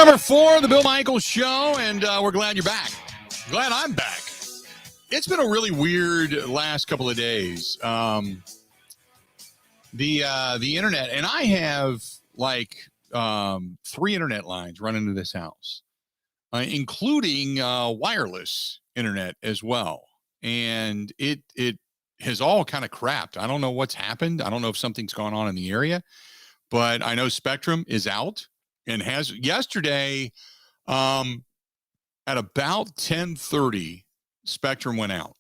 number 4 of the Bill Michaels Show, and we're glad you're back. Glad I'm back. It's been a really weird last couple of days. The internet, and I have like 3 internet lines running into this house, including wireless internet as well. And it has all kind of crapped. I don't know what's happened. I don't know if something's gone on in the area, but I know Spectrum is out and has yesterday at about 10:30, Spectrum went out.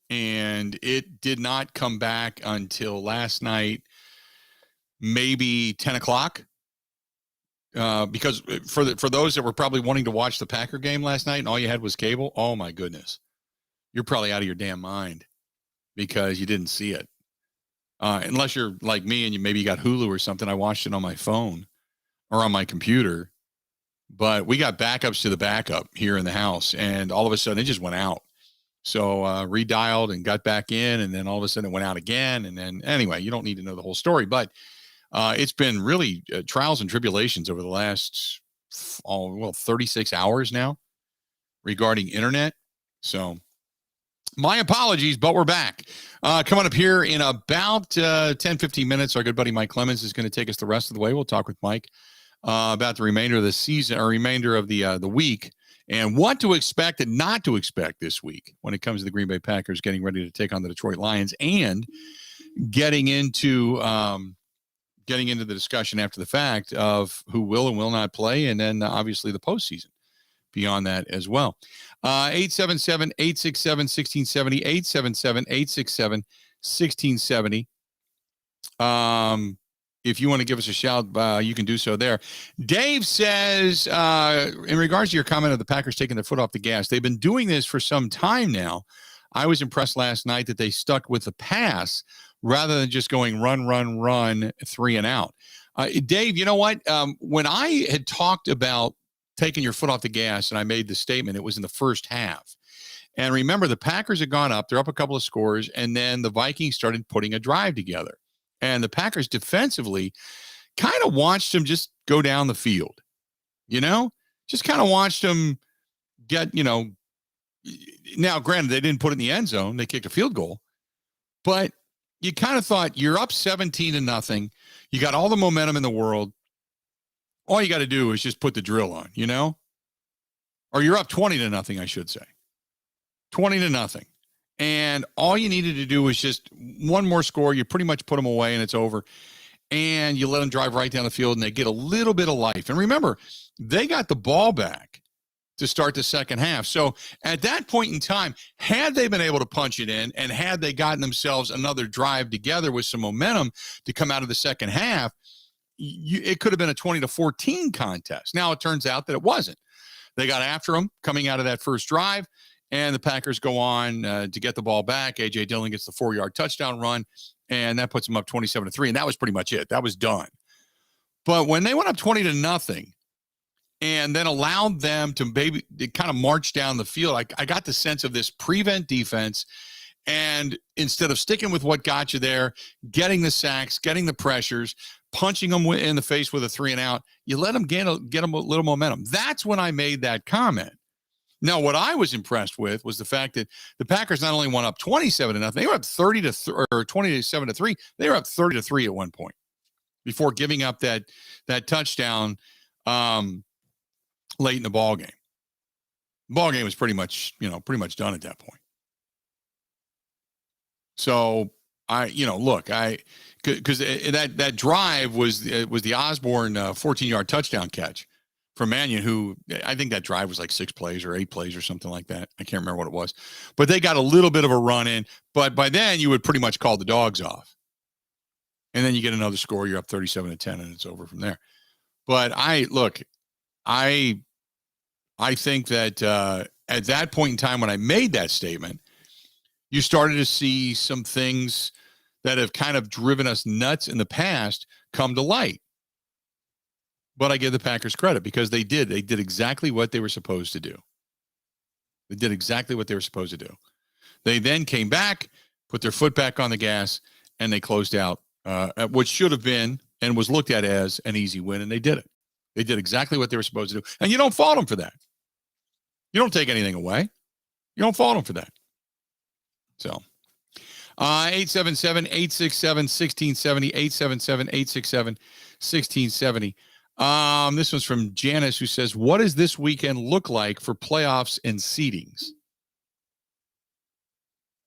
And it did not come back until last night, maybe 10 o'clock. Because for those that were probably wanting to watch the Packer game last night and all you had was cable, oh my goodness, you're probably out of your damn mind because you didn't see it. Unless you're like me and you got Hulu or something. I watched it on my phone or on my computer. But we got backups to the backup here in the house, and all of a sudden it just went out. So redialed and got back in, and then all of a sudden it went out again. And then anyway, you don't need to know the whole story, but it's been really trials and tribulations over the last 36 hours now regarding internet. So my apologies, but we're back. Coming up here in about 10-15 minutes, our good buddy Mike Clemens is going to take us the rest of the way. We'll talk with Mike about the remainder of the season or remainder of the week and what to expect and not to expect this week when it comes to the Green Bay Packers getting ready to take on the Detroit Lions and getting into the discussion after the fact of who will and will not play, and then obviously the postseason beyond that as well. 877-867-1670, 877-867-1670. If you want to give us a shout, you can do so there. Dave says, in regards to your comment of the Packers taking their foot off the gas, they've been doing this for some time now. I was impressed last night that they stuck with the pass rather than just going run, 3 and out. Dave, you know what? When I had talked about taking your foot off the gas and I made the statement, it was in the first half. And remember, the Packers had gone up. They're up a couple of scores, and then the Vikings started putting a drive together. And the Packers defensively kind of watched them just go down the field, just kind of watched them get, now granted, they didn't put it in the end zone. They kicked a field goal, but you kind of thought you're up 17-0. You got all the momentum in the world. All you got to do is just put the drill on, or you're up 20-0, I should say 20-0. And all you needed to do was just one more score. You pretty much put them away and it's over. And you let them drive right down the field and they get a little bit of life. And remember, they got the ball back to start the second half. So at that point in time, had they been able to punch it in and had they gotten themselves another drive together with some momentum to come out of the second half, it could have been a 20-14 contest. Now it turns out that it wasn't. They got after them coming out of that first drive. And the Packers go on to get the ball back. A.J. Dillon gets the 4-yard touchdown run, and that puts them up 27-3. And that was pretty much it. That was done. But when they went up 20-0 and then allowed them to kind of march down the field, I got the sense of this prevent defense. And instead of sticking with what got you there, getting the sacks, getting the pressures, punching them in the face with a 3 and out, you let them get them a little momentum. That's when I made that comment. Now, what I was impressed with was the fact that the Packers not only went up 27-0, they were up 27-3. They were up 30-3 at one point before giving up that touchdown late in the ball game. The ball game was pretty much done at that point. So because that drive was the Osborne 14-yard touchdown catch from Mannion, who I think that drive was like 6 plays or 8 plays or something like that. I can't remember what it was. But they got a little bit of a run in. But by then, you would pretty much call the dogs off. And then you get another score. You're up 37-10, and it's over from there. But I think that at that point in time when I made that statement, you started to see some things that have kind of driven us nuts in the past come to light. But I give the Packers credit because they did exactly what they were supposed to do. They did exactly what they were supposed to do. They then came back, put their foot back on the gas, and they closed out what should have been and was looked at as an easy win, and they did it. They did exactly what they were supposed to do. And you don't fault them for that. You don't take anything away. You don't fault them for that. So, 877-867-1670, 877-867-1670. This one's from Janice, who says, what does this weekend look like for playoffs and seedings?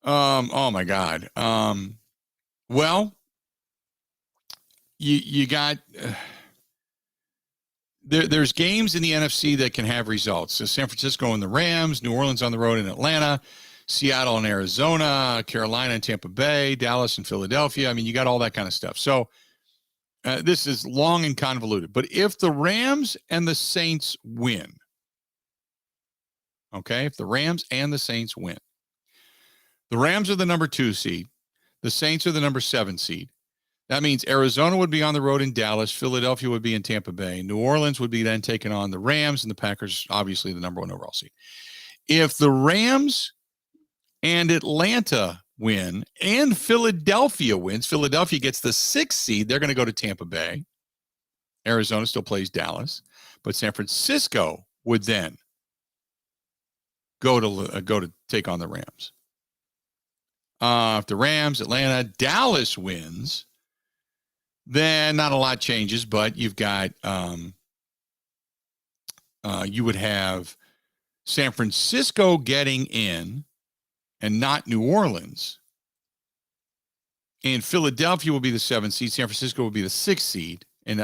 Oh my God. Well, you got there's games in the NFC that can have results. So San Francisco and the Rams, New Orleans on the road in Atlanta, Seattle and Arizona, Carolina and Tampa Bay, Dallas and Philadelphia. I mean, you got all that kind of stuff. So this is long and convoluted. But if the Rams and the Saints win, okay, if the Rams and the Saints win, the Rams are the number 2 seed. The Saints are the number 7 seed. That means Arizona would be on the road in Dallas. Philadelphia would be in Tampa Bay. New Orleans would be then taking on the Rams, and the Packers, obviously, the number 1 overall seed. If the Rams and Atlanta win and Philadelphia wins, Philadelphia gets the 6th seed. They're going to go to Tampa Bay. Arizona still plays Dallas, but San Francisco would then go to take on the Rams. If the Rams, Atlanta, Dallas wins, then not a lot changes, but you've got you would have San Francisco getting in and not New Orleans. And Philadelphia will be the 7th seed. San Francisco will be the 6th seed in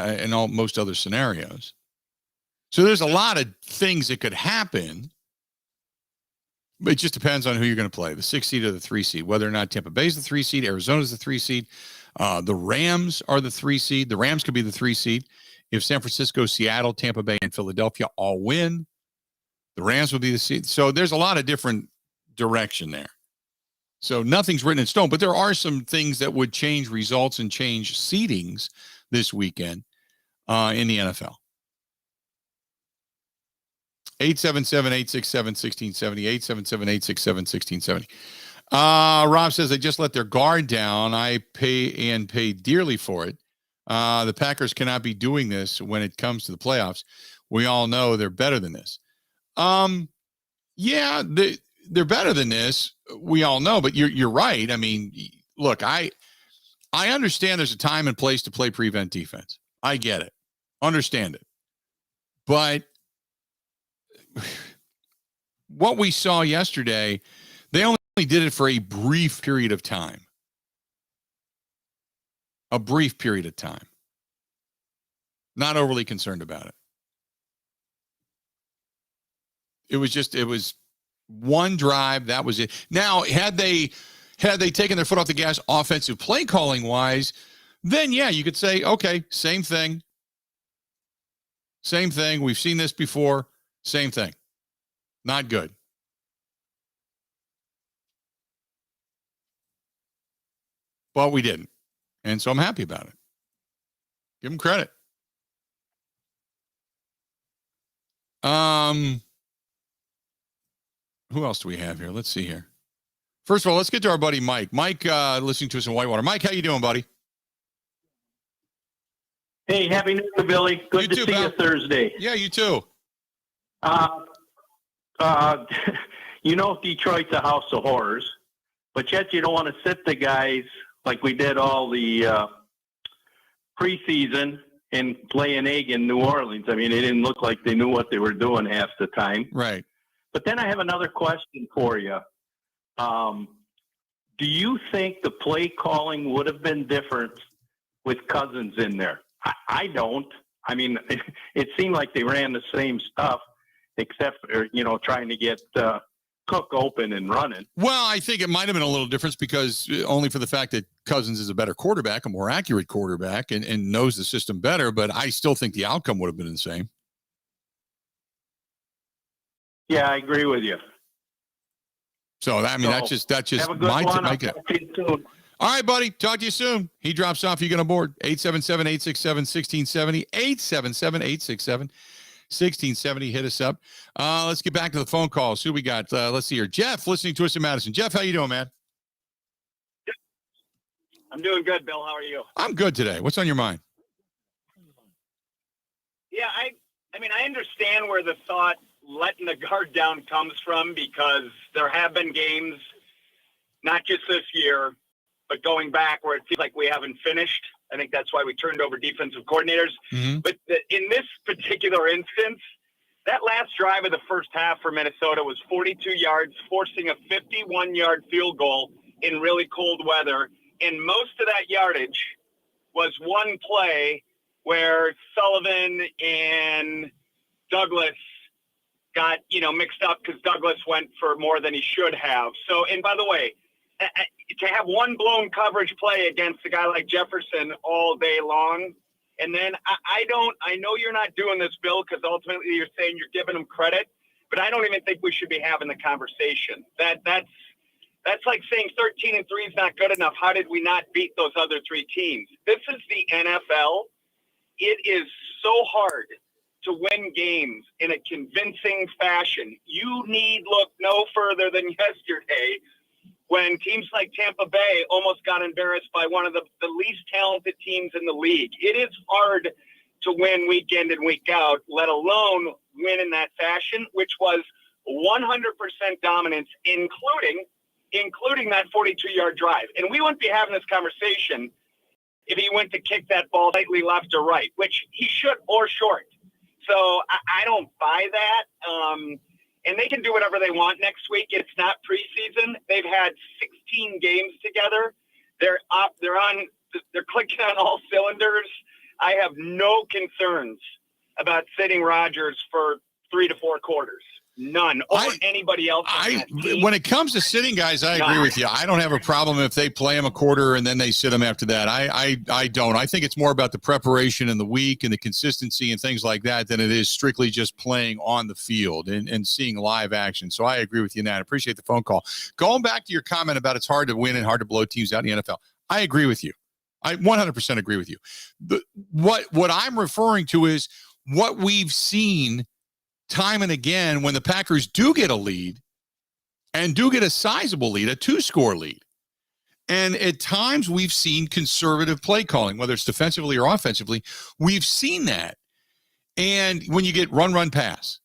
most other scenarios. So there's a lot of things that could happen. But it just depends on who you're going to play, the 6th seed or the 3 seed, whether or not Tampa Bay is the 3 seed, Arizona's the 3 seed. The Rams are the 3 seed. The Rams could be the 3 seed. If San Francisco, Seattle, Tampa Bay, and Philadelphia all win, the Rams will be the seed. So there's a lot of different direction there. So nothing's written in stone, but there are some things that would change results and change seedings this weekend in the NFL. 877-867-1670, 877-867-1670. Rob says they just let their guard down. I pay dearly for it. The Packers cannot be doing this when it comes to the playoffs. We all know they're better than this. Yeah, they're better than this. We all know, but you're right. I mean, look, I understand there's a time and place to play prevent defense. I get it. Understand it. But what we saw yesterday, they only did it for a brief period of time. A brief period of time. Not overly concerned about it. It was one drive. That was it. Now, had they taken their foot off the gas offensive play calling wise, then yeah, you could say, okay, same thing. Same thing. We've seen this before. Same thing. Not good. But we didn't. And so I'm happy about it. Give them credit. Who else do we have here? Let's see here. First of all, let's get to our buddy Mike. Mike, listening to us in Whitewater. Mike, how you doing, buddy? Hey, happy New Year, Billy. Good to see you Thursday. Yeah, you too. You know Detroit's a house of horrors, but yet you don't want to sit the guys like we did all the preseason and play an egg in New Orleans. I mean, it didn't look like they knew what they were doing half the time. Right. But then I have another question for you. Do you think the play calling would have been different with Cousins in there? I don't. I mean, it seemed like they ran the same stuff, except for, trying to get Cook open and running. Well, I think it might have been a little difference because only for the fact that Cousins is a better quarterback, a more accurate quarterback, and knows the system better. But I still think the outcome would have been the same. Yeah, I agree with you. So, I mean, that's just my guess. All right, buddy. Talk to you soon. He drops off. You get on board. 877-867-1670. 877-867-1670. Hit us up. Let's get back to the phone calls. Who we got? Let's see here. Jeff, listening to us in Madison. Jeff, how you doing, man? I'm doing good, Bill. How are you? I'm good today. What's on your mind? Yeah, I mean, I understand where the thought letting the guard down comes from, because there have been games, not just this year, but going back, where it feels like we haven't finished. I think that's why we turned over defensive coordinators. Mm-hmm. But in this particular instance, that last drive of the first half for Minnesota was 42 yards, forcing a 51-yard field goal in really cold weather. And most of that yardage was one play where Sullivan and Douglas got, mixed up because Douglas went for more than he should have. So, and by the way, to have one blown coverage play against a guy like Jefferson all day long, and then I know you're not doing this, Bill, because ultimately you're saying you're giving him credit, but I don't even think we should be having the conversation. That's like saying 13-3 is not good enough. How did we not beat those other three teams? This is the NFL. It is so hard to win games in a convincing fashion. You need look no further than yesterday, when teams like Tampa Bay almost got embarrassed by one of the least talented teams in the league. It is hard to win week in and week out, let alone win in that fashion, which was 100% dominance, including that 42-yard drive. And we wouldn't be having this conversation if he went to kick that ball slightly left or right, which he should, or short. So I don't buy that. And they can do whatever they want next week. It's not preseason. They've had 16 games together. They're clicking on all cylinders. I have no concerns about sitting Rodgers for 3 to 4 quarters. None. Or anybody else. When it comes to sitting guys, I agree with you. I don't have a problem if they play him a quarter and then they sit him after that. I don't. I think it's more about the preparation in the week and the consistency and things like that than it is strictly just playing on the field and seeing live action. So I agree with you in that. I appreciate the phone call. Going back to your comment about it's hard to win and hard to blow teams out in the NFL, I agree with you. I 100% agree with you. What I'm referring to is what we've seen time and again when the Packers do get a lead and do get a sizable lead, a 2-score lead. And at times we've seen conservative play calling, whether it's defensively or offensively. We've seen that. And when you get run, pass,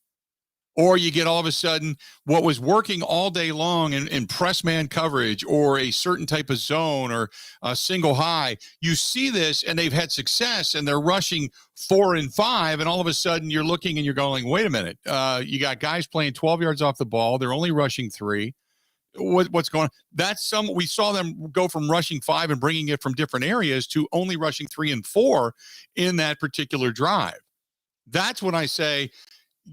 or you get all of a sudden what was working all day long in press man coverage or a certain type of zone or a single high, you see this and they've had success and they're rushing 4 and 5. And all of a sudden you're looking and you're going, wait a minute. You got guys playing 12 yards off the ball. They're only rushing 3. What's going on? We saw them go from rushing 5 and bringing it from different areas to only rushing 3 and 4 in that particular drive. That's when I say,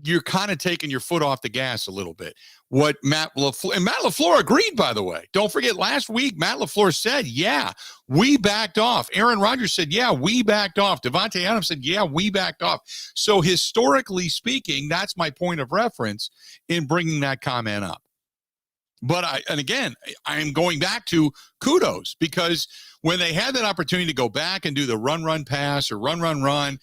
you're kind of taking your foot off the gas a little bit. What Matt LaFleur agreed, by the way. Don't forget, last week, Matt LaFleur said, yeah, we backed off. Aaron Rodgers said, yeah, we backed off. Devontae Adams said, yeah, we backed off. So historically speaking, that's my point of reference in bringing that comment up. But I'm going back to kudos, because when they had that opportunity to go back and do the run, pass, or run,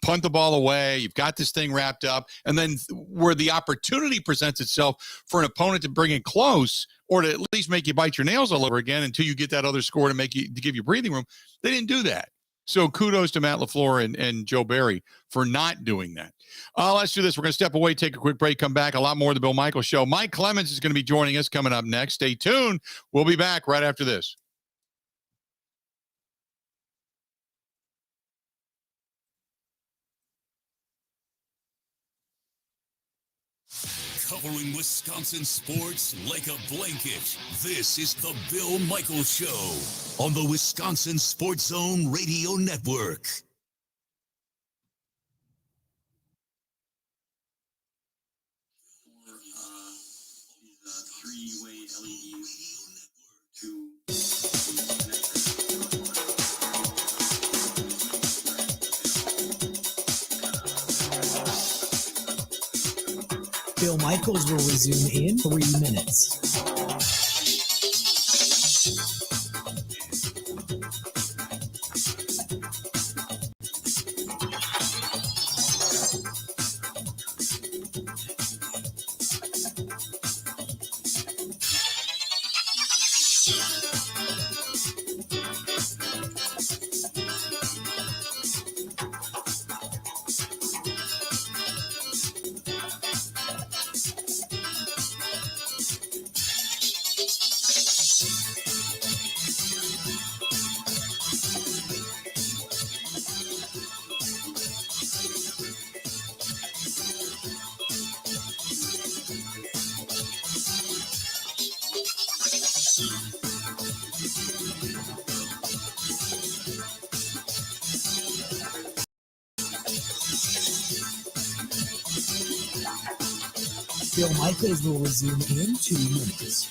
punt the ball away, you've got this thing wrapped up, and then where the opportunity presents itself for an opponent to bring it close or to at least make you bite your nails all over again until you get that other score to give you breathing room, they didn't do that. So kudos to Matt LaFleur and Joe Barry for not doing that. Let's do this. We're going to step away, take a quick break, come back. A lot more of the Bill Michaels Show. Mike Clemens is going to be joining us coming up next. Stay tuned. We'll be back right after this. Covering Wisconsin sports like a blanket. This is the Bill Michaels Show on the Wisconsin Sports Zone Radio Network. Three-way LED to Bill Michaels will resume in 3 minutes. Bill Michaels will resume in 2 minutes.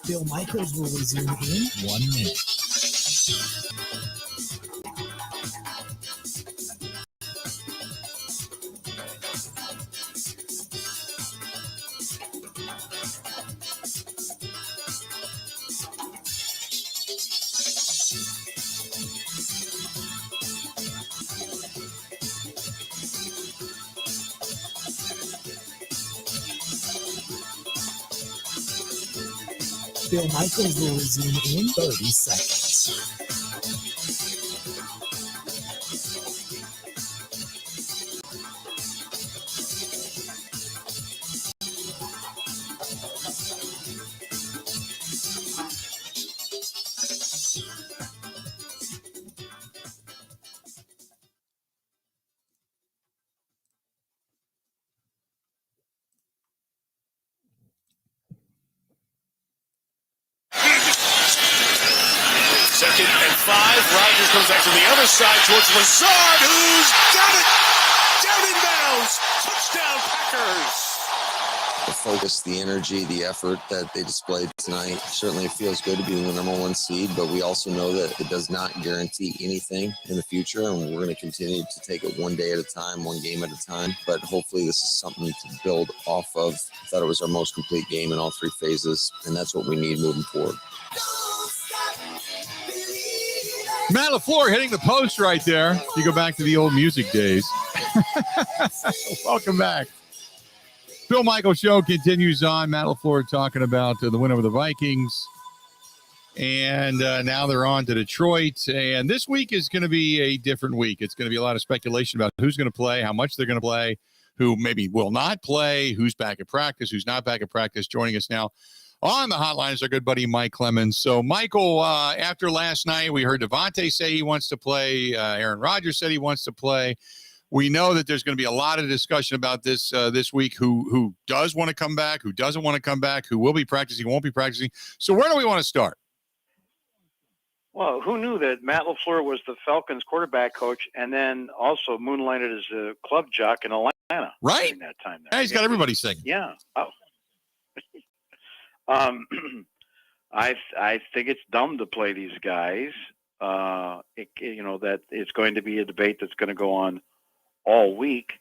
Bill Michaels will resume in 1 minute. Bill Michaels will resume in 30 seconds. Second and 5. Rogers comes back to the other side towards Lazard, who's got it! Down in bounds! Touchdown, Packers! The focus, the energy, the effort that they displayed tonight. Certainly it feels good to be the number 1 seed, but we also know that it does not guarantee anything in the future, and we're going to continue to take it one day at a time, one game at a time. But hopefully this is something to build off of. I thought it was our most complete game in all 3 phases, and that's what we need moving forward. Matt LaFleur hitting the post right there. You go back to the old music days. Welcome back. Bill Michaels Show continues on. Matt LaFleur talking about the win over the Vikings. And now they're on to Detroit. And this week is going to be a different week. It's going to be a lot of speculation about who's going to play, how much they're going to play, who maybe will not play, who's back at practice, who's not back at practice. Joining us now on the hotline is our good buddy Mike Clemens. So, Michael, after last night, we heard Devontae say he wants to play. Aaron Rodgers said he wants to play. We know that there's going to be a lot of discussion about this this week. Who does want to come back? Who doesn't want to come back? Who will be practicing? Won't be practicing? So, where do we want to start? Well, who knew that Matt LaFleur was the Falcons quarterback coach and then also moonlighted as a club jock in Atlanta? Right. During that time there. Yeah, he's got everybody singing. Yeah. Oh. I think it's dumb to play these guys. That it's going to be a debate that's going to go on all week.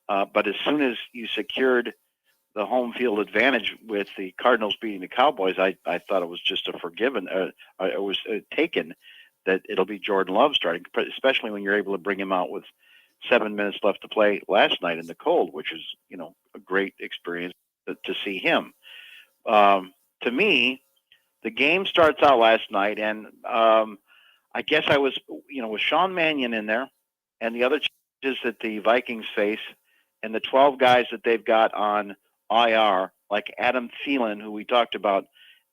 But as soon as you secured the home field advantage with the Cardinals beating the Cowboys, I thought it was just it was taken that it'll be Jordan Love starting, especially when you're able to bring him out with 7 minutes left to play last night in the cold, which is, a great experience to see him. To me, the game starts out last night, and I guess I was, with Sean Mannion in there and the other changes that the Vikings face and the 12 guys that they've got on IR, like Adam Thielen, who we talked about,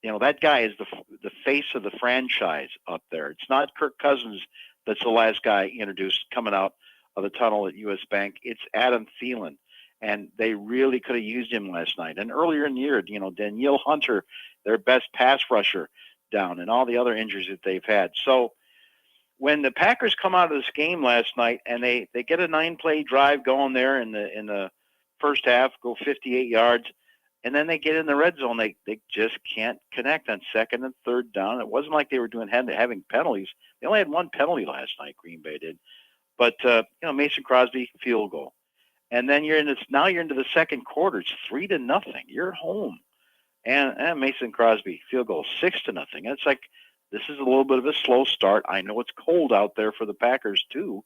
that guy is the face of the franchise up there. It's not Kirk Cousins that's the last guy introduced coming out of the tunnel at U.S. Bank. It's Adam Thielen. And they really could have used him last night. And earlier in the year, Danielle Hunter, their best pass rusher, down, and all the other injuries that they've had. So when the Packers come out of this game last night and they get a 9-play drive going there in the first half, go 58 yards, and then they get in the red zone, they just can't connect on second and third down. It wasn't like they were having penalties. They only had 1 penalty last night, Green Bay did. But Mason Crosby, field goal. And then you're into the second quarter. It's 3-0. You're home. and Mason Crosby field goal 6-0. It's like, this is a little bit of a slow start. I know it's cold out there for the Packers too,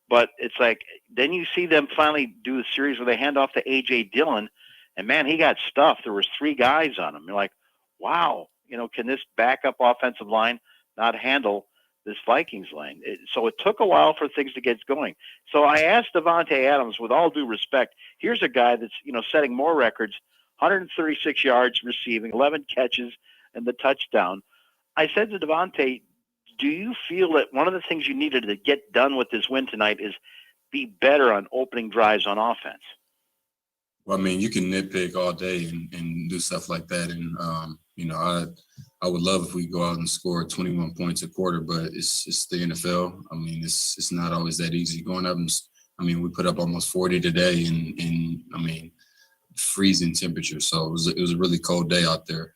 but it's like, then you see them finally do the series where they hand off to A.J. Dillon, and man, he got stuffed. There was 3 guys on him. You're like, wow, can this backup offensive line not handle this Vikings line? So it took a while for things to get going. So I asked Davante Adams, with all due respect, here's a guy that's, setting more records, 136 yards receiving, 11 catches, and the touchdown. I said to Davante, do you feel that one of the things you needed to get done with this win tonight is be better on opening drives on offense? Well, I mean, you can nitpick all day and do stuff like that. And, I would love if we go out and score 21 points a quarter, but it's the NFL. I mean, it's not always that easy. Going up and, we put up almost 40 today and freezing temperature. So it was a really cold day out there.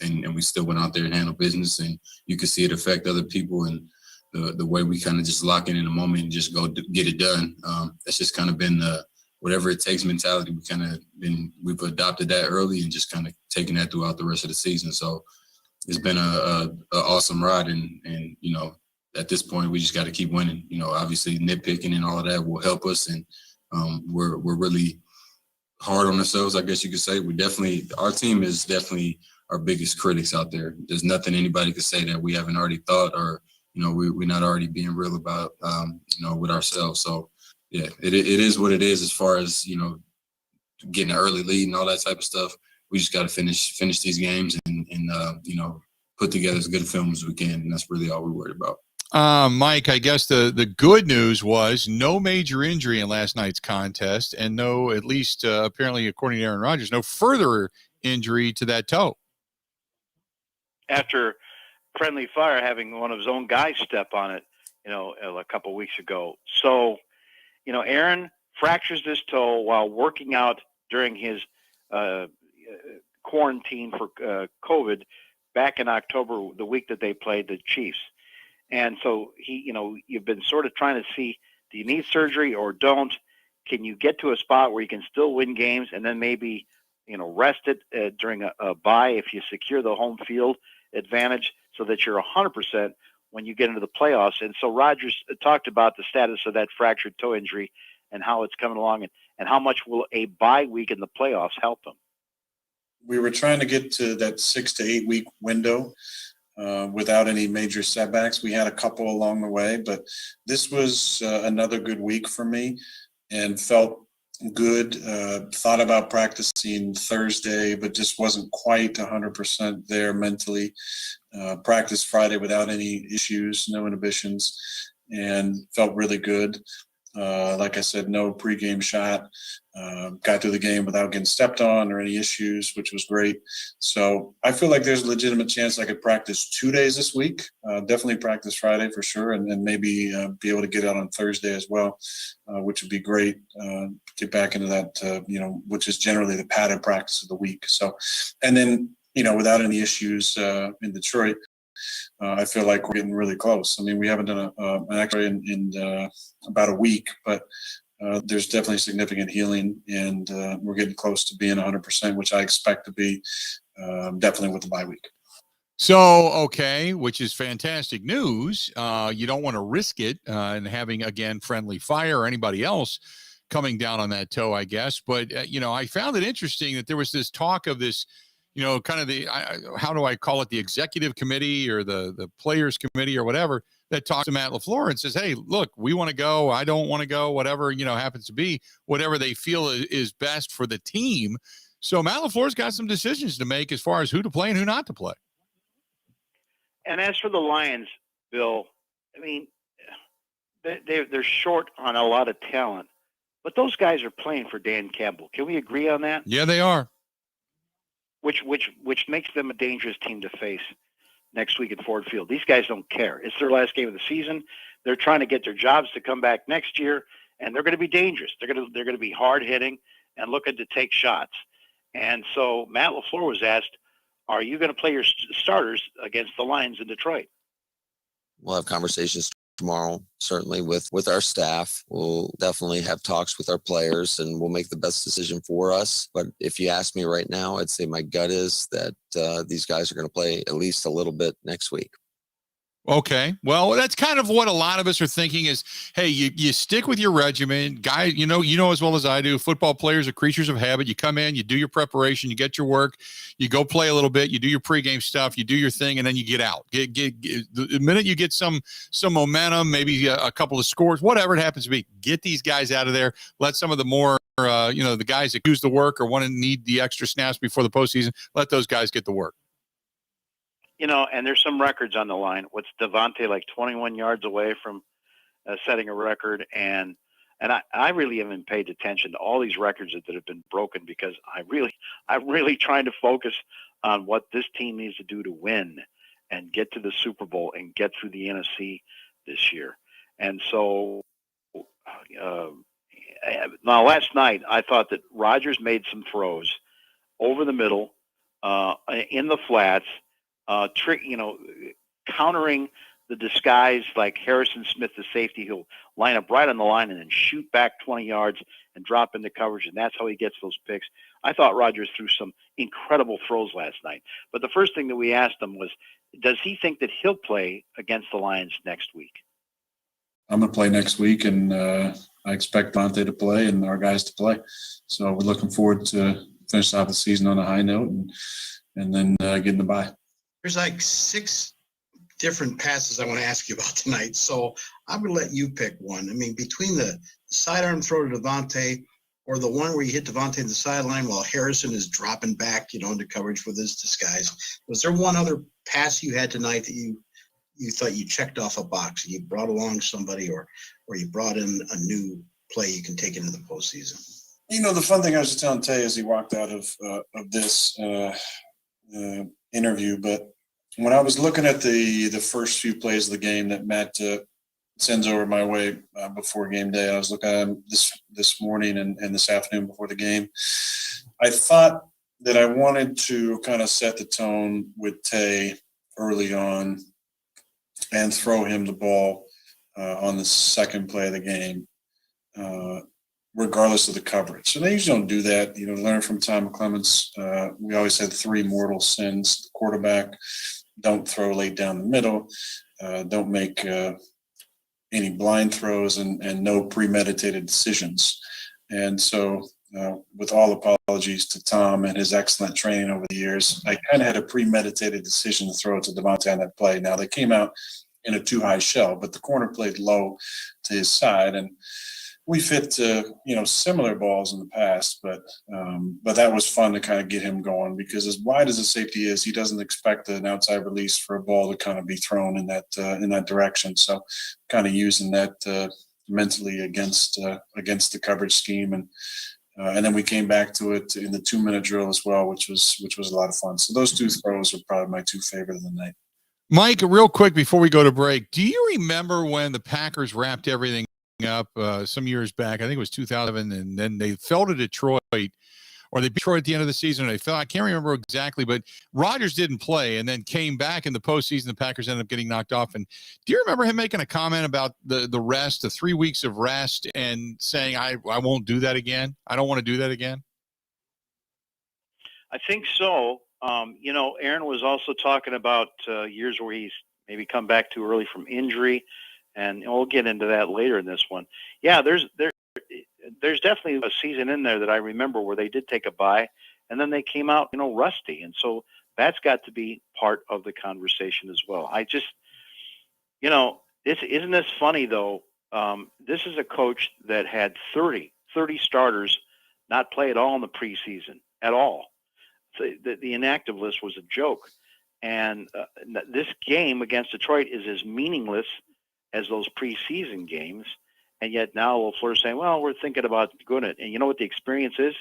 And we still went out there and handled business, and you could see it affect other people, and the way we kind of just lock in a moment and just go get it done. That's just kind of been the whatever it takes mentality. We've adopted that early and just kind of taken that throughout the rest of the season. So it's been a awesome ride, and at this point we just got to keep winning. Obviously nitpicking and all of that will help us, and we're really hard on ourselves, I guess you could say. Our team is definitely our biggest critics out there. There's nothing anybody could say that we haven't already thought, or we're not already being real about with ourselves. So yeah, it is what it is as far as getting an early lead and all that type of stuff. We just got to finish these games and put together as good a film as we can, and that's really all we're worried about. Mike, I guess the good news was no major injury in last night's contest, and no, at least apparently according to Aaron Rodgers, no further injury to that toe. After Friendly Fire having one of his own guys step on it, a couple weeks ago. So, Aaron fractures his toe while working out during his quarantine for COVID back in October, the week that they played the Chiefs. And so you've been sort of trying to see, do you need surgery or don't? Can you get to a spot where you can still win games and then maybe, rest it during a bye if you secure the home field advantage so that you're 100% when you get into the playoffs? And so Rodgers talked about the status of that fractured toe injury and how it's coming along, and how much will a bye week in the playoffs help them? We were trying to get to that 6 to 8 week window without any major setbacks. We had a couple along the way, but this was another good week for me and felt good. Thought about practicing Thursday, but just wasn't quite 100% there mentally. Practiced Friday without any issues, no inhibitions, and felt really good. Like I said, no pregame shot. Got through the game without getting stepped on or any issues, which was great. So I feel like there's a legitimate chance I could practice 2 days this week. Definitely practice Friday for sure, and then maybe be able to get out on Thursday as well, which would be great. Get back into that, which is generally the padded practice of the week. So, and then, without any issues in Detroit, I feel like we're getting really close. I mean, we haven't done an X-ray in about a week, but there's definitely significant healing, and we're getting close to being 100%, which I expect to be definitely with the bye week. So, okay, which is fantastic news. You don't want to risk it and having, again, Friendly Fire or anybody else coming down on that toe, I guess. But, I found it interesting that there was this talk of this, kind of how do I call it, the executive committee or the players committee or whatever, that talks to Matt LaFleur and says, hey, look, we want to go. I don't want to go, whatever, happens to be, whatever they feel is best for the team. So Matt LaFleur's got some decisions to make as far as who to play and who not to play. And as for the Lions, Bill, I mean, they're short on a lot of talent, but those guys are playing for Dan Campbell. Can we agree on that? Yeah, they are. Which makes them a dangerous team to face next week at Ford Field. These guys don't care. It's their last game of the season. They're trying to get their jobs to come back next year, and they're going to be dangerous. They're going to be hard hitting and looking to take shots. And so Matt LaFleur was asked, are you going to play your starters against the Lions in Detroit? We'll have conversations tomorrow, certainly with our staff. We'll definitely have talks with our players and we'll make the best decision for us. But if you ask me right now, I'd say my gut is that these guys are going to play at least a little bit next week. Okay. Well, that's kind of what a lot of us are thinking is, hey, you stick with your regimen. Guy, you know as well as I do, football players are creatures of habit. You come in, you do your preparation, you get your work, you go play a little bit, you do your pregame stuff, you do your thing, and then you get out. The minute you get some momentum, maybe a couple of scores, whatever it happens to be, get these guys out of there. Let some of the more the guys that use the work or want to need the extra snaps before the postseason, let those guys get the work. And there's some records on the line. What's Devontae, like 21 yards away from setting a record? And I really haven't paid attention to all these records that have been broken because I'm really trying to focus on what this team needs to do to win and get to the Super Bowl and get through the NFC this year. And so now last night I thought that Rodgers made some throws over the middle in the flats, countering the disguise like Harrison Smith, the safety, who'll line up right on the line and then shoot back 20 yards and drop into coverage, and that's how he gets those picks. I thought Rodgers threw some incredible throws last night. But the first thing that we asked him was, does he think that he'll play against the Lions next week? I'm going to play next week, and I expect Devontae to play and our guys to play. So we're looking forward to finish off the season on a high note and then getting the bye. There's like 6 different passes I want to ask you about tonight. So I'm going to let you pick one. I mean, between the sidearm throw to Devontae or the one where you hit Devontae in the sideline while Harrison is dropping back, into coverage with his disguise. Was there one other pass you had tonight that you thought you checked off a box? You brought along somebody or you brought in a new play you can take into the postseason? The fun thing I was just telling Tay as he walked out of this interview, but when I was looking at the first few plays of the game that Matt sends over my way before game day, I was looking at them this morning and this afternoon before the game. I thought that I wanted to kind of set the tone with Tay early on and throw him the ball on the second play of the game, regardless of the coverage. So they usually don't do that. Learn from Tom McClements. We always had 3 mortal sins. The quarterback, don't throw late down the middle, don't make any blind throws, and no premeditated decisions. And so with all apologies to Tom and his excellent training over the years, I kind of had a premeditated decision to throw it to Devontae on that play. Now, they came out in a too high shell, but the corner played low to his side, and we fit similar balls in the past, but that was fun to kind of get him going, because as wide as a safety is, he doesn't expect an outside release for a ball to kind of be thrown in that direction. So kind of using that mentally against the coverage scheme, and then we came back to it in the 2-minute drill as well, which was a lot of fun. So those 2 throws are probably my 2 favorite of the night. Mike, real quick before we go to break, do you remember when the Packers wrapped everything up some years back? I think it was 2000, and then they fell to Detroit, or they beat Detroit at the end of the season, and they fell. I can't remember exactly, but Rodgers didn't play and then came back in the postseason. The Packers ended up getting knocked off. And do you remember him making a comment about the rest, the 3 weeks of rest, and saying, I won't do that again? I don't want to do that again? I think so. Aaron was also talking about years where he's maybe come back too early from injury. And we'll get into that later in this one. Yeah, there's definitely a season in there that I remember where they did take a bye, and then they came out, rusty. And so that's got to be part of the conversation as well. I just, isn't this funny though? This is a coach that had 30 starters not play at all in the preseason at all. So the inactive list was a joke. And this game against Detroit is as meaningless as those preseason games, and yet now LaFleur's saying, well, we're thinking about doing it. And you know what the experience is?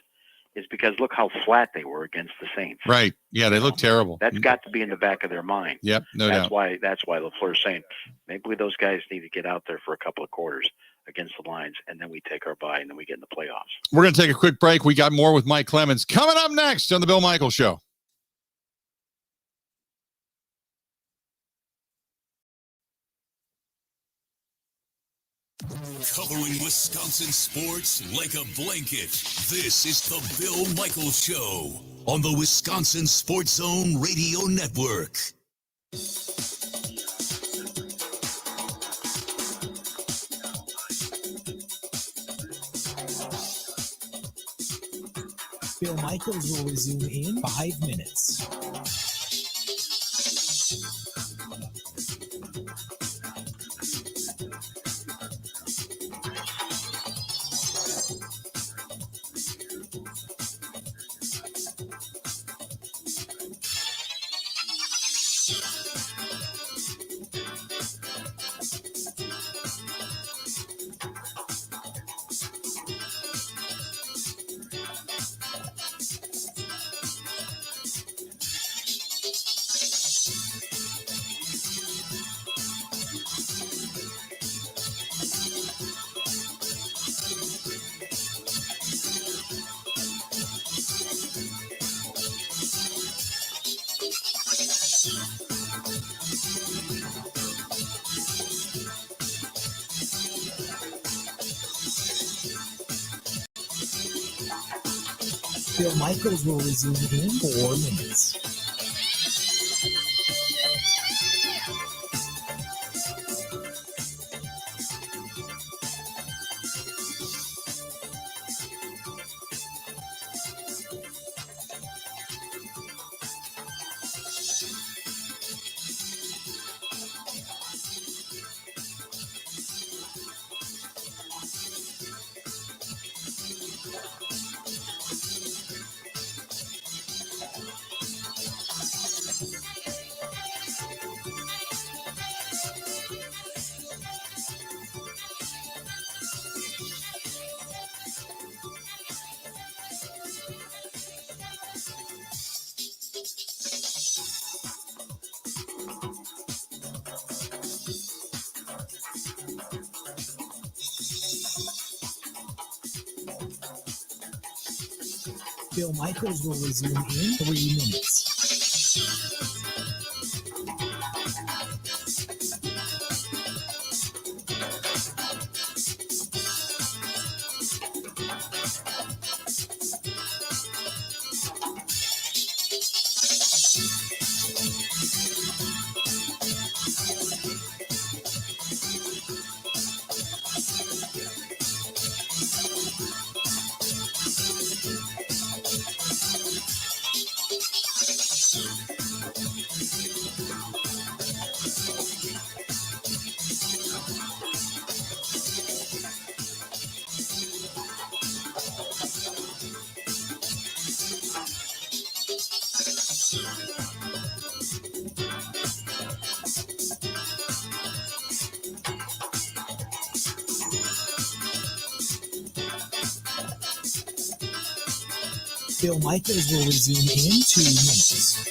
It's because look how flat they were against the Saints. Right. Yeah, they look terrible. That's got to be in the back of their mind. Yep, no doubt. That's why LaFleur's saying maybe those guys need to get out there for a couple of quarters against the Lions, and then we take our bye, and then we get in the playoffs. We're going to take a quick break. We got more with Mike Clemens coming up next on the Bill Michaels Show. Covering Wisconsin sports like a blanket. This is the Bill Michaels Show on the Wisconsin Sports Zone Radio Network. Bill Michaels will resume in 5 minutes. Bill Michaels will resume in 4 minutes. Bill Michaels will resume in 3 minutes. Bill Michaels will resume in 2 minutes.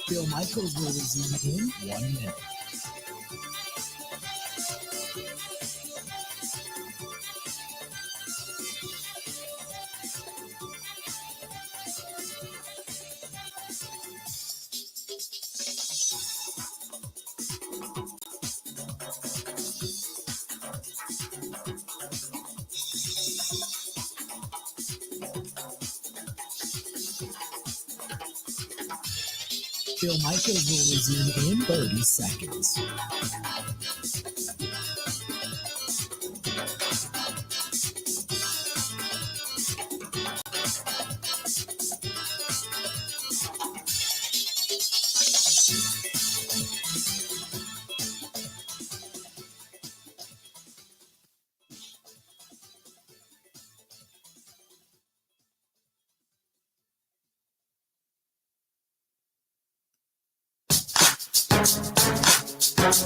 Bill Michaels will resume in 1 minute. Bill Michaels will resume in 30 seconds. Mannion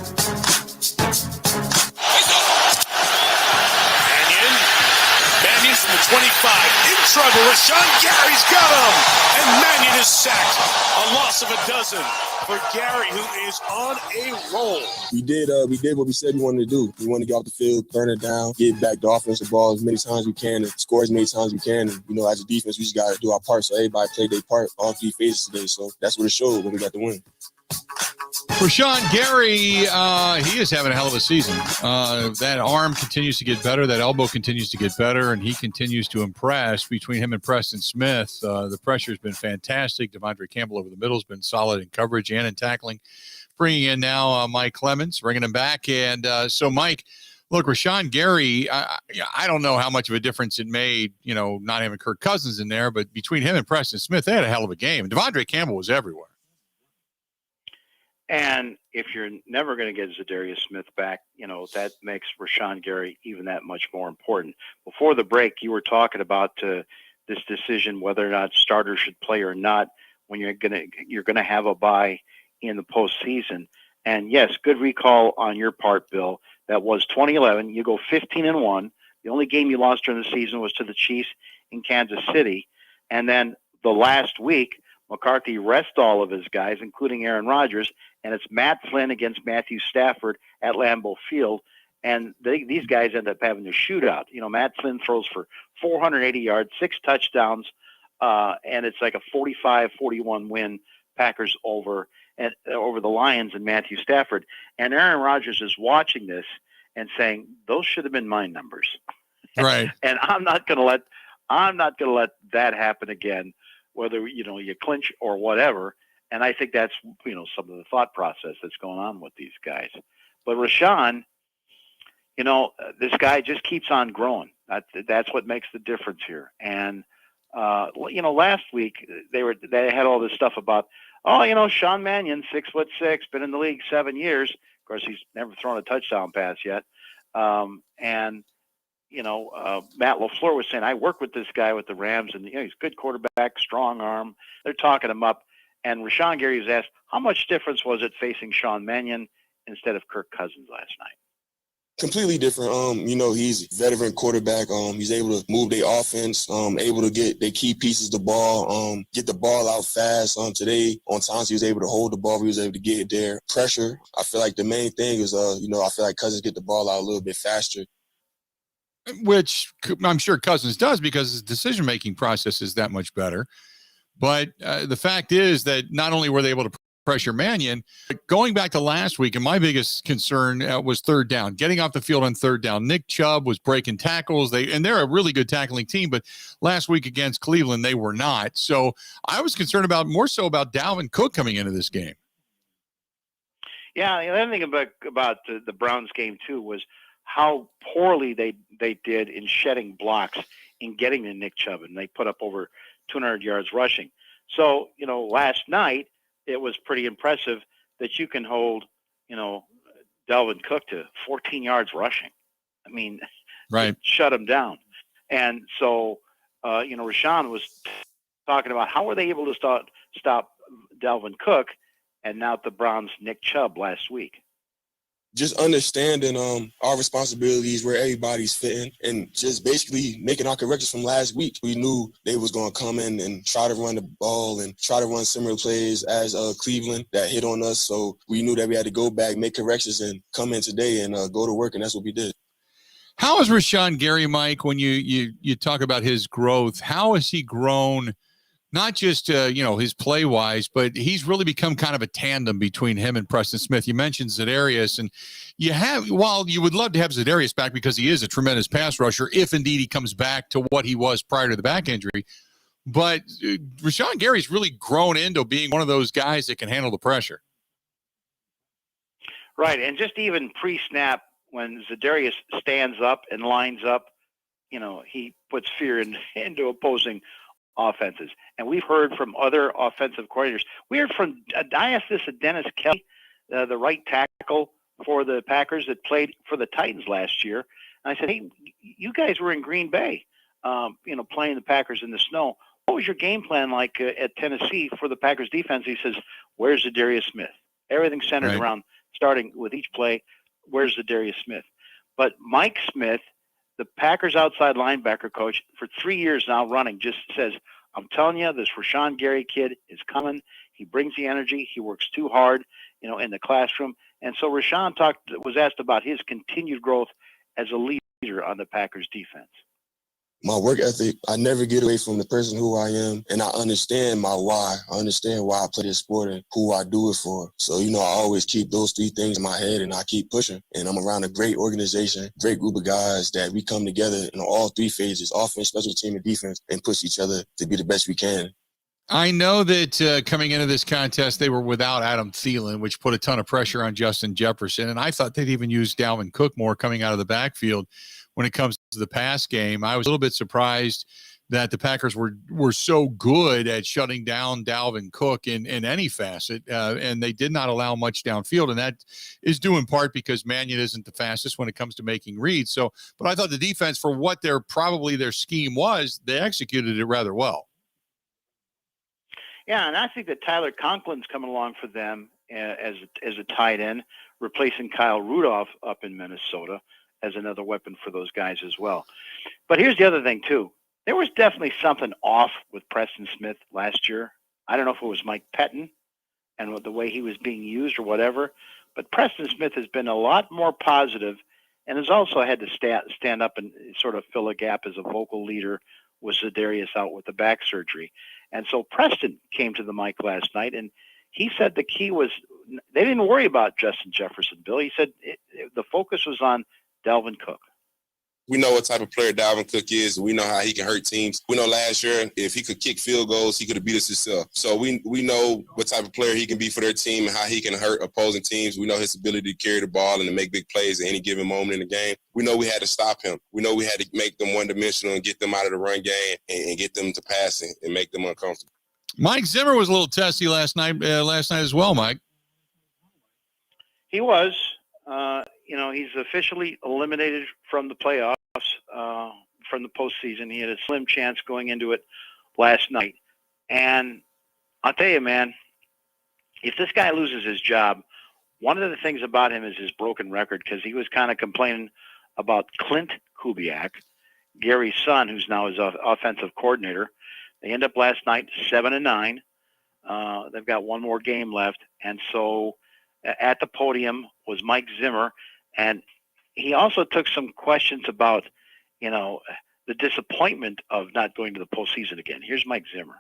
from the 25. In trouble. Rashawn Gary's got him. And Mannion is sacked. A loss of a dozen for Gary, who is on a roll. We did what we said we wanted to do. We wanted to get off the field, burn it down, get back the offensive ball as many times as we can, and score as many times as we can. And, as a defense, we just got to do our part. So everybody played their part, all three phases today. So that's what it showed when we got the win. Rashawn Gary, he is having a hell of a season. That arm continues to get better. That elbow continues to get better, and he continues to impress. Between him and Preston Smith, the pressure has been fantastic. Devondre Campbell over the middle has been solid in coverage and in tackling. Bringing in now Mike Clemens, bringing him back. And so, Mike, look, Rashawn Gary, I don't know how much of a difference it made, not having Kirk Cousins in there, but between him and Preston Smith, they had a hell of a game. And Devondre Campbell was everywhere. And if you're never going to get Zadarius Smith back, that makes Rashawn Gary even that much more important. Before the break, you were talking about this decision whether or not starters should play or not when you're gonna have a bye in the postseason. And yes, good recall on your part, Bill. That was 2011. You go 15-1. The only game you lost during the season was to the Chiefs in Kansas City, and then the last week, McCarthy rests all of his guys, including Aaron Rodgers, and it's Matt Flynn against Matthew Stafford at Lambeau Field. And these guys end up having a shootout. Matt Flynn throws for 480 yards, 6 touchdowns, and it's like a 45-41 win, Packers over the Lions and Matthew Stafford. And Aaron Rodgers is watching this and saying, those should have been my numbers. Right. And I'm not going to let that happen again, whether, you clinch or whatever. And I think that's, some of the thought process that's going on with these guys. But Rashawn, this guy just keeps on growing. That's what makes the difference here. And, last week they had all this stuff about, Sean Mannion, 6'6", been in the league 7 years. Of course, he's never thrown a touchdown pass yet. Matt LaFleur was saying, I work with this guy with the Rams, and he's a good quarterback, strong arm. They're talking him up. And Rashawn Gary was asked, how much difference was it facing Sean Mannion instead of Kirk Cousins last night? Completely different. He's a veteran quarterback. He's able to move their offense, able to get their key pieces the ball, get the ball out fast. Today, on times he was able to hold the ball. He was able to get it there. Pressure. I feel like the main thing is, I feel like Cousins get the ball out a little bit faster. Which I'm sure Cousins does because his decision-making process is that much better. But the fact is that not only were they able to pressure Mannion, but going back to last week, and my biggest concern was third down, getting off the field on third down. Nick Chubb was breaking tackles. They're a really good tackling team, but last week against Cleveland, they were not. So I was concerned more so about Dalvin Cook coming into this game. Yeah, the other thing about the Browns game, too, was how poorly they did in shedding blocks in getting to Nick Chubb, and they put up over 200 yards rushing. So, last night it was pretty impressive that you can hold, Dalvin Cook to 14 yards rushing. I mean, right. Shut him down. And so, Rashawn was talking about how were they able to stop Dalvin Cook and not the Browns' Nick Chubb last week. Just understanding our responsibilities, where everybody's fitting, and just basically making our corrections from last week. We knew they was going to come in and try to run the ball and try to run similar plays as Cleveland that hit on us. So we knew that we had to go back, make corrections, and come in today and go to work, and that's what we did. How is Rashawn Gary, Mike, when you talk about his growth, how has he grown? Not just, his play-wise, but he's really become kind of a tandem between him and Preston Smith. You mentioned Zadarius, and while you would love to have Zadarius back because he is a tremendous pass rusher, if indeed he comes back to what he was prior to the back injury, but Rashawn Gary's really grown into being one of those guys that can handle the pressure. Right, and just even pre-snap, when Zadarius stands up and lines up, he puts fear into opposing offenses. And we've heard from other offensive coordinators. I asked this of Dennis Kelly, the right tackle for the Packers that played for the Titans last year. And I said, hey, you guys were in Green Bay, playing the Packers in the snow. What was your game plan like at Tennessee for the Packers defense? He says, where's Zadarius Smith? Everything centered around starting with each play, where's Zadarius Smith? But Mike Smith, the Packers outside linebacker coach, for 3 years now running, just says, I'm telling you, this Rashawn Gary kid is coming. He brings the energy. He works too hard, in the classroom. And so Rashawn was asked about his continued growth as a leader on the Packers defense. My work ethic, I never get away from the person who I am, and I understand my why. I understand why I play this sport and who I do it for. So, I always keep those 3 things in my head, and I keep pushing. And I'm around a great organization, great group of guys that we come together in all 3 phases, offense, special team, and defense, and push each other to be the best we can. I know that coming into this contest, they were without Adam Thielen, which put a ton of pressure on Justin Jefferson. And I thought they'd even use Dalvin Cook more coming out of the backfield when it comes to the pass game. I was a little bit surprised that the Packers were so good at shutting down Dalvin Cook in any facet, and they did not allow much downfield. And that is due in part because Mannion isn't the fastest when it comes to making reads. So, but I thought the defense, for what their scheme was, they executed it rather well. Yeah, and I think that Tyler Conklin's coming along for them as a tight end, replacing Kyle Rudolph up in Minnesota as another weapon for those guys as well. But here's the other thing, too. There was definitely something off with Preston Smith last year. I don't know if it was Mike Pettin and the way he was being used or whatever, but Preston Smith has been a lot more positive and has also had to stand up and sort of fill a gap as a vocal leader with Zadarius out with the back surgery. And so Preston came to the mic last night, and he said the key was they didn't worry about Justin Jefferson, Bill. He said the focus was on Dalvin Cook. We know what type of player Dalvin Cook is. We know how he can hurt teams. We know last year, if he could kick field goals, he could have beat us himself. So we know what type of player he can be for their team and how he can hurt opposing teams. We know his ability to carry the ball and to make big plays at any given moment in the game. We know we had to stop him. We know we had to make them one-dimensional and get them out of the run game and get them to passing and make them uncomfortable. Mike Zimmer was a little testy last night as well, Mike. He was. He's officially eliminated from the playoffs, from the postseason. He had a slim chance going into it last night. And I'll tell you, man, if this guy loses his job, one of the things about him is his broken record, because he was kind of complaining about Clint Kubiak, Gary's son, who's now his offensive coordinator. They end up last night 7-9. They've got one more game left. And so at the podium was Mike Zimmer, and he also took some questions about, the disappointment of not going to the postseason again. Here's Mike Zimmer.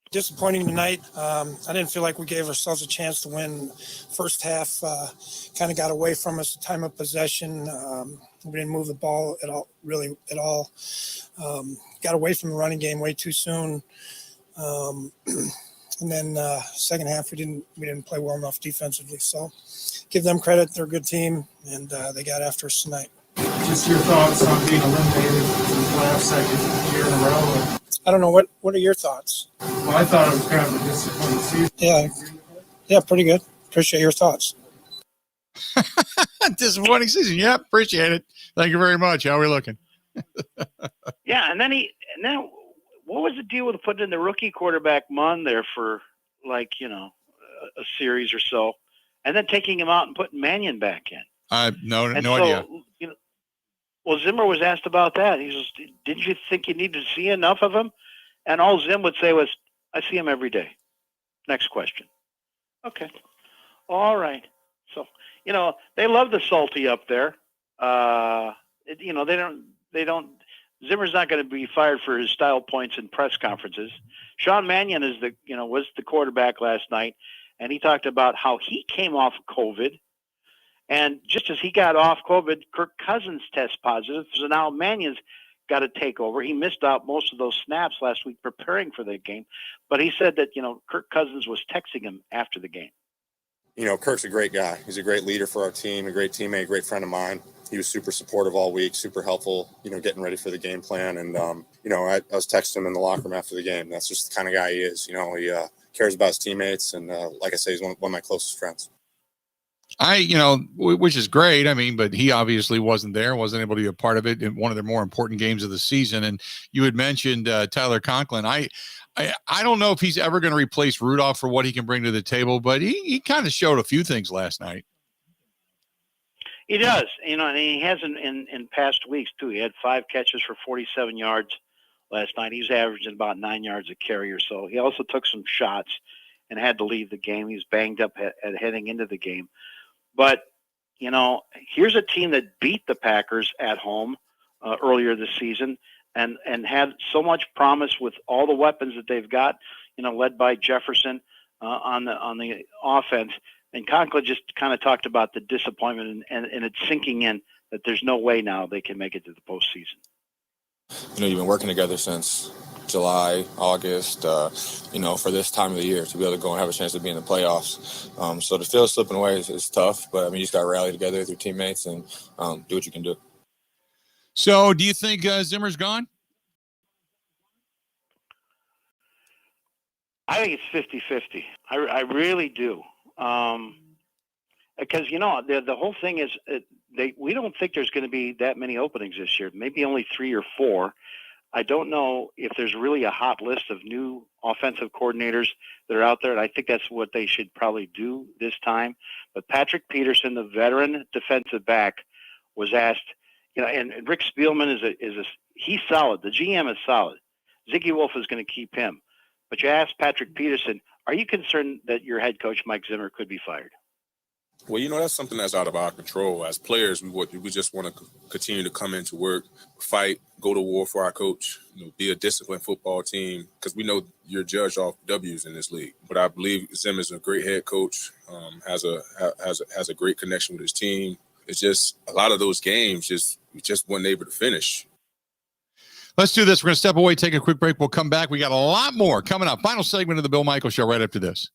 Disappointing tonight. I didn't feel like we gave ourselves a chance to win. First half kind of got away from us, time of possession. We didn't move the ball at all. Got away from the running game way too soon. And then second half, we didn't play well enough defensively. So give them credit. They're a good team, and they got after us tonight. Just your thoughts on being eliminated for the playoff second year in a row? I don't know. What are your thoughts? Well, I thought it was kind of a disappointing season. Yeah, pretty good. Appreciate your thoughts. Disappointing season. Yeah, appreciate it. Thank you very much. How are we looking? Yeah, and then what was the deal with putting in the rookie quarterback Munn there for a series or so, and then taking him out and putting Mannion back in? No idea. Well, Zimmer was asked about that. He says, "Didn't you think you needed to see enough of him?" And all Zim would say was, "I see him every day." Next question. Okay. All right. So they love the salty up there. They don't. Zimmer's not going to be fired for his style points in press conferences. Sean Mannion was the quarterback last night, and he talked about how he came off of COVID, and just as he got off COVID, Kirk Cousins tests positive. So now Mannion's got to take over. He missed out most of those snaps last week preparing for the game, but he said that Kirk Cousins was texting him after the game. Kirk's a great guy. He's a great leader for our team, a great teammate, a great friend of mine. He was super supportive all week, super helpful, getting ready for the game plan. And, I was texting him in the locker room after the game. That's just the kind of guy he is. He cares about his teammates. And like I say, he's one of my closest friends. Which is great. I mean, but he obviously wasn't there, wasn't able to be a part of it in one of the more important games of the season. And you had mentioned Tyler Conklin. I don't know if he's ever going to replace Rudolph for what he can bring to the table, but he kind of showed a few things last night. He does, and he has in past weeks too. He had 5 catches for 47 yards last night. He was averaging about 9 yards a carry or so. He also took some shots and had to leave the game. He was banged up at heading into the game. But, here's a team that beat the Packers at home earlier this season and had so much promise with all the weapons that they've got, led by Jefferson on the offense. And Conklin just kind of talked about the disappointment and it's sinking in that there's no way now they can make it to the postseason. You've been working together since July, August, for this time of the year to be able to go and have a chance to be in the playoffs. So to feel slipping away is tough, but you just got to rally together with your teammates and do what you can do. So do you think Zimmer's gone? I think it's 50-50. I really do. Because, the whole thing is we don't think there's going to be that many openings this year, maybe only 3 or 4. I don't know if there's really a hot list of new offensive coordinators that are out there, and I think that's what they should probably do this time. But Patrick Peterson, the veteran defensive back, was asked, and Rick Spielman he's solid. The GM is solid. Ziggy Wolf is going to keep him. But you asked Patrick Peterson, are you concerned that your head coach, Mike Zimmer, could be fired? Well, that's something that's out of our control. As players, we just want to continue to come into work, fight, go to war for our coach, be a disciplined football team, because we know you're judged off W's in this league. But I believe Zim is a great head coach, has a great connection with his team. It's just a lot of those games we just weren't able to finish. Let's do this. We're going to step away, take a quick break. We'll come back. We got a lot more coming up. Final segment of the Bill Michaels Show right after this.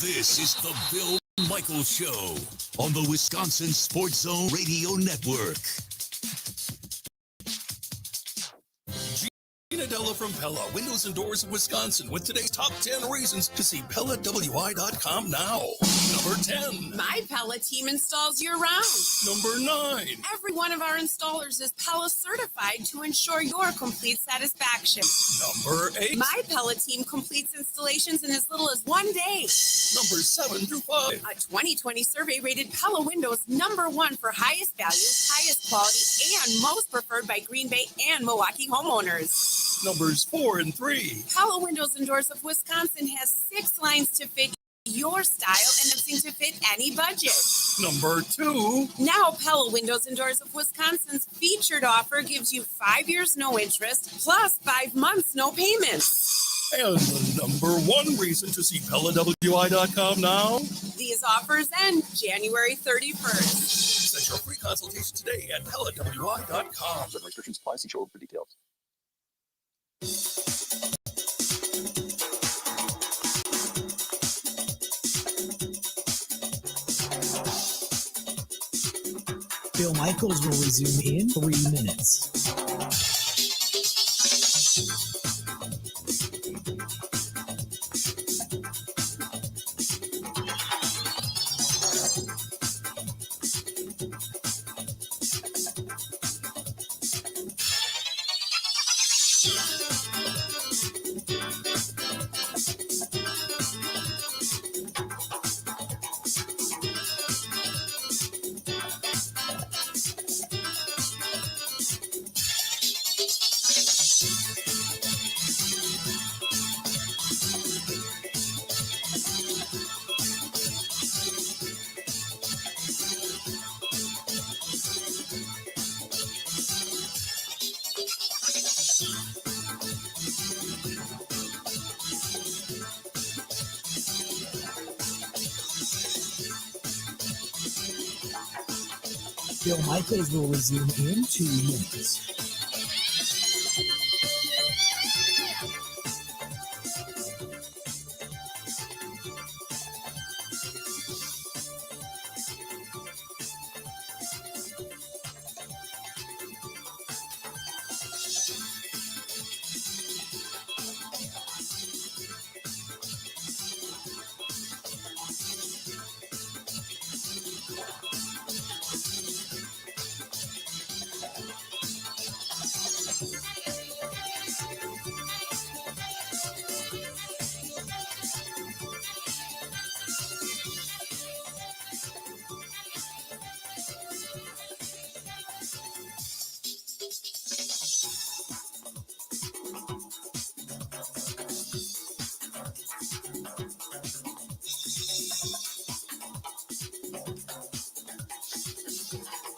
This is the Bill Michaels Show on the Wisconsin Sports Zone Radio Network. Gina Della from Pella, Windows and Doors of Wisconsin, with today's top 10 reasons to see PellaWI.com now. Number 10. My Pella team installs year-round. Number 9. Every one of our installers is Pella certified to ensure your complete satisfaction. Number 8. My Pella team completes installations in as little as 1 day. Number 7 through 5. A 2020 survey rated Pella Windows #1 for highest value, highest quality, and most preferred by Green Bay and Milwaukee homeowners. Numbers 4 and 3. Pella Windows and Doors of Wisconsin has 6 lines to fit your style and everything to fit any budget. Number 2. Now, Pella Windows and Doors of Wisconsin's featured offer gives you 5 years no interest plus 5 months no payments. And the number 1 reason to see PellaWI.com now. These offers end January 31st. Set your free consultation today at PellaWI.com. Certain restrictions apply. See show for details. Bill Michaels will resume in 3 minutes. Bill Michaels will resume in 2 minutes.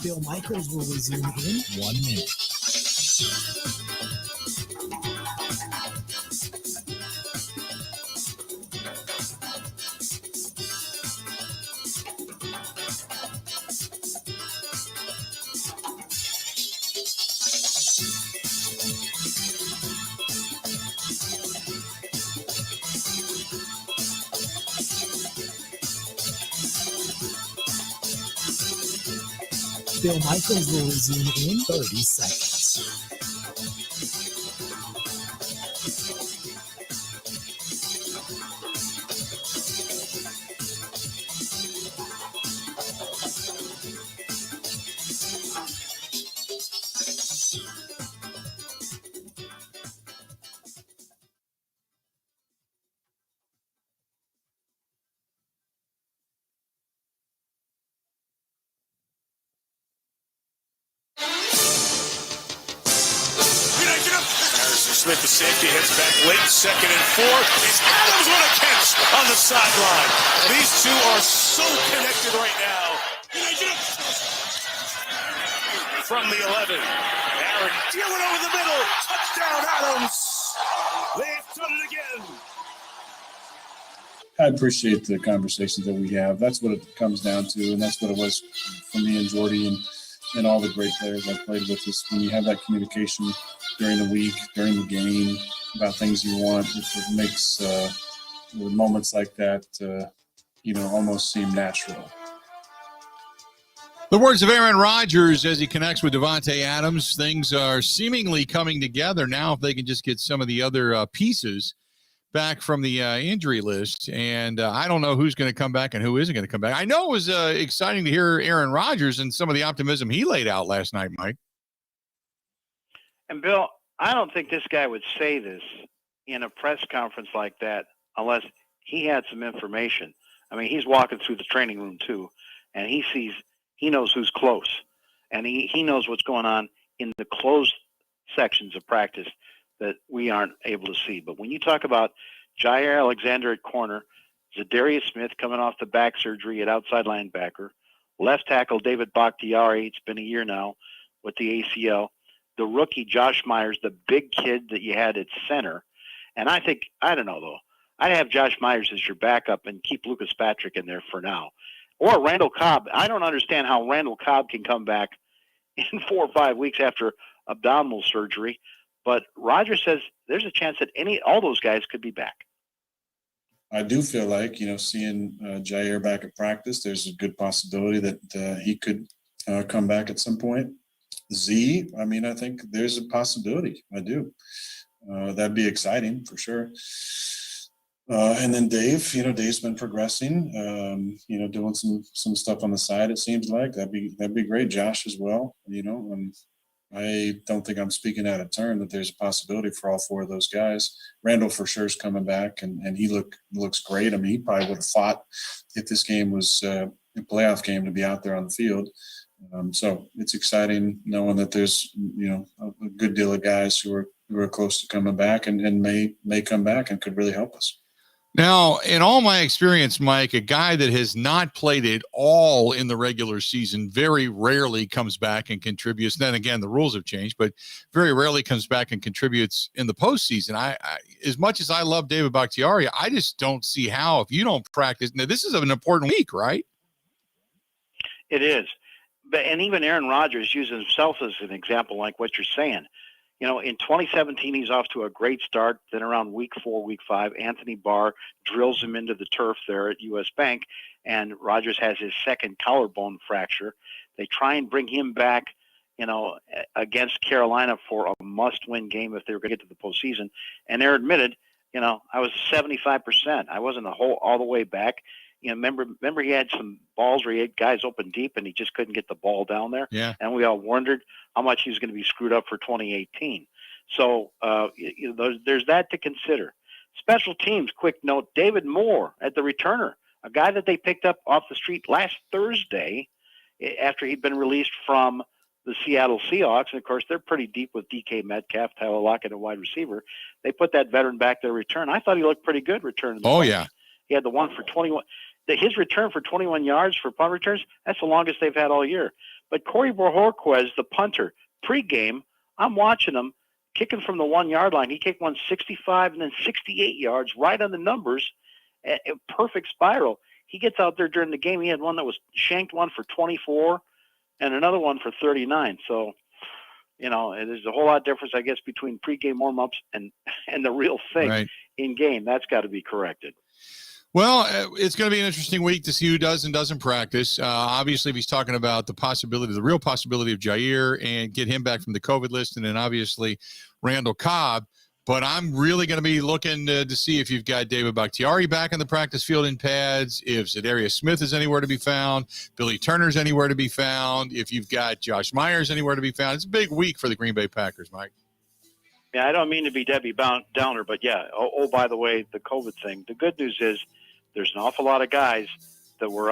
Bill Michaels will resume in 1 minute. Bill Michaels will resume in 30 seconds. Smith, the safety, heads back late, 2nd and 4. Is Adams with a catch on the sideline. These two are so connected right now. From the 11, Aaron dealing over the middle. Touchdown, Adams. They've done it again. I appreciate the conversations that we have. That's what it comes down to, and that's what it was for me and Jordy and all the great players I played with. Is when you have that communication during the week, during the game, about things you want, it makes moments like that, almost seem natural. The words of Aaron Rodgers as he connects with Davante Adams. Things are seemingly coming together now if they can just get some of the other pieces back from the injury list. And I don't know who's going to come back and who isn't going to come back. I know it was exciting to hear Aaron Rodgers and some of the optimism he laid out last night, Mike. And Bill, I don't think this guy would say this in a press conference like that unless he had some information. I mean, he's walking through the training room too, and he knows who's close, and he knows what's going on in the closed sections of practice that we aren't able to see. But when you talk about Jair Alexander at corner, Zadarius Smith coming off the back surgery at outside linebacker, left tackle David Bakhtiari, it's been a year now with the ACL, the rookie Josh Myers, the big kid that you had at center. And I don't know though, I'd have Josh Myers as your backup and keep Lucas Patrick in there for now. Or Randall Cobb. I don't understand how Randall Cobb can come back in 4 or 5 weeks after abdominal surgery. But Roger says there's a chance that all those guys could be back. I do feel like, seeing Jair back at practice, there's a good possibility that he could come back at some point. I think there's a possibility. I do. That'd be exciting for sure. And then Dave's been progressing, doing some stuff on the side. It seems like that'd be great. Josh as well, I don't think I'm speaking out of turn that there's a possibility for all 4 of those guys. Randall for sure is coming back, and he looks great. I mean, he probably would have fought if this game was a playoff game to be out there on the field. So it's exciting knowing that there's a good deal of guys who are close to coming back and may come back and could really help us. Now, in all my experience, Mike, a guy that has not played it all in the regular season very rarely comes back and contributes. Then again, the rules have changed, but very rarely comes back and contributes in the postseason. I as much as I love David Bakhtiari, I just don't see how if you don't practice. Now, this is an important week, right? It is. And even Aaron Rodgers uses himself as an example, like what you're saying. In 2017, he's off to a great start. Then around week 4, week 5, Anthony Barr drills him into the turf there at U.S. Bank, and Rodgers has his second collarbone fracture. They try and bring him back, against Carolina for a must-win game if they were going to get to the postseason. And they're admitted, I was 75%. I wasn't all the way back. Remember he had some balls where he had guys open deep and he just couldn't get the ball down there. Yeah. And we all wondered how much he was going to be screwed up for 2018. So there's that to consider. Special teams, quick note, David Moore at the returner, a guy that they picked up off the street last Thursday after he'd been released from the Seattle Seahawks. And of course, they're pretty deep with DK Metcalf, Tyler Lockett, a wide receiver. They put that veteran back there return. I thought he looked pretty good returning. Oh, yeah. He had the one for 21. His return for 21 yards for punt returns, that's the longest they've had all year. But Corey Bojorquez, the punter, pregame, I'm watching him kicking from the 1 yard line. He kicked one 65 and then 68 yards, right on the numbers, a perfect spiral. He gets out there during the game. He had one that was shanked one for 24 and another one for 39. So, there's a whole lot of difference, I guess, between pregame warm-ups and the real thing in game. That's got to be corrected. Well, it's going to be an interesting week to see who does and doesn't practice. Obviously, if he's talking about the real possibility of Jair and get him back from the COVID list, and then obviously Randall Cobb. But I'm really going to be looking to see if you've got David Bakhtiari back on the practice field in pads, if Zadarius Smith is anywhere to be found, Billy Turner's anywhere to be found, if you've got Josh Myers anywhere to be found. It's a big week for the Green Bay Packers, Mike. Yeah, I don't mean to be Debbie Downer, but yeah. Oh, by the way, the COVID thing. The good news is there's an awful lot of guys that were,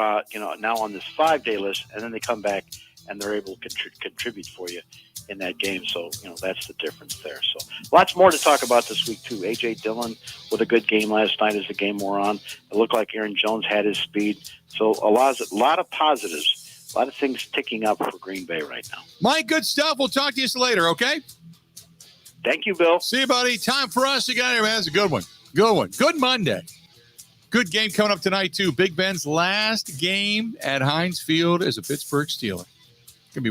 now on this 5-day list, and then they come back and they're able to contribute for you in that game. So, that's the difference there. So lots more to talk about this week, too. A.J. Dillon with a good game last night as the game wore on. It looked like Aaron Jones had his speed. So a lot of positives, a lot of things ticking up for Green Bay right now. Mike, good stuff. We'll talk to you later, okay? Thank you, Bill. See you, buddy. Time for us to get here, man. It's a good one. Good one. Good Monday. Good game coming up tonight, too. Big Ben's last game at Heinz Field as a Pittsburgh Steeler. Going to be